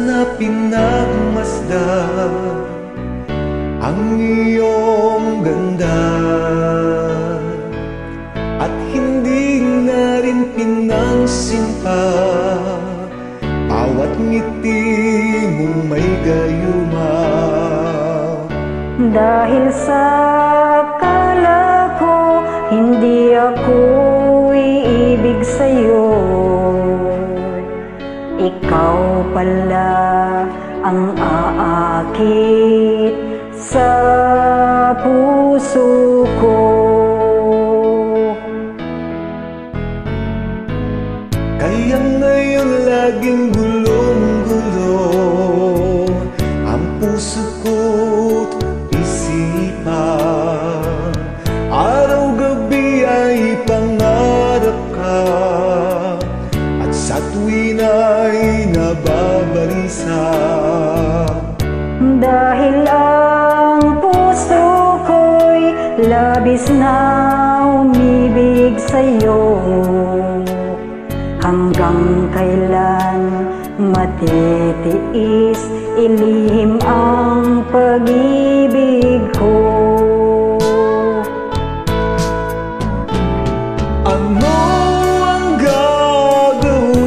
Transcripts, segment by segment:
sana pinagmasdan ang iyong ganda, at hindi na rin pinansin pa bawat ngiti mong may gayuma. Dahil sa akala ko hindi ako iibig sa'yo, ikaw pala ang aakit sa puso ko. Kaya ngayon laging gulong-gulo ang puso ko't isipan. Araw-gabi ay pangarap ka, at sa tuwin ay nababalisa. Dahil ang puso ko'y labis na umibig sa'yo, hanggang kailan matitiis ilihim ang pag-ibig ko. Ano ang gagawin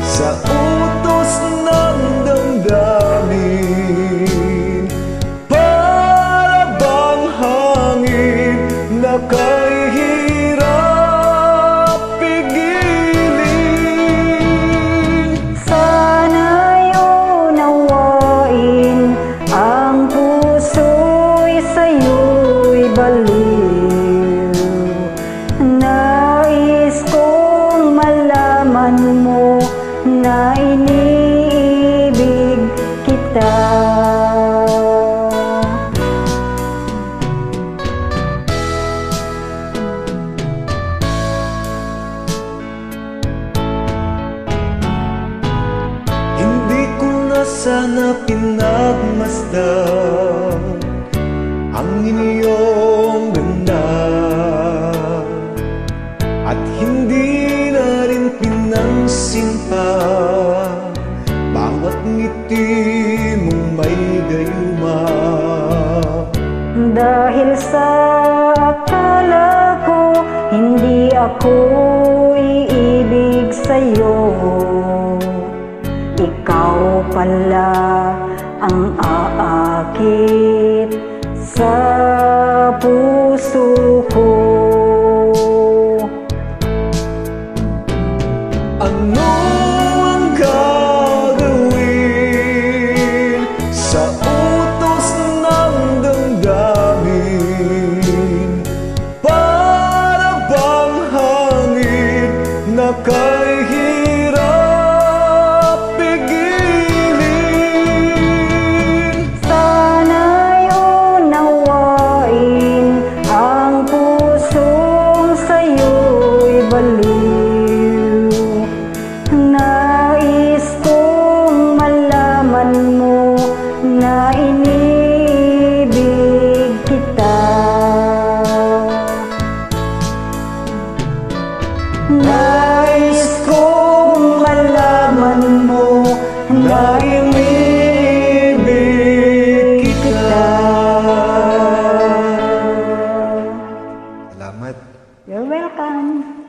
sa utos ng damdamin? Para bang hangin na kahirap pigilin? Sana'y unawain ang puso'y sa'yo'y baliw. Nais kong malaman mo na iniibig kita. Hindi ko na sana pinagmasdan ang inyong ganda, at hindi na rin pinansin pa bawat ngiti mong may gayuma. Dahil sa akala ko hindi ako iibig sa'yo, ikaw pala ang aakit sa puso ko. Ano ang gagawin sa utos ng damdamin? Para bang hangin na kahirap pigilin? Sana'y unawain ang pusong sa'yo'y baliw. Nais kong malaman mo na iniibig kita. Nais kong malaman mo na iniibig kita. Salamat. You're welcome.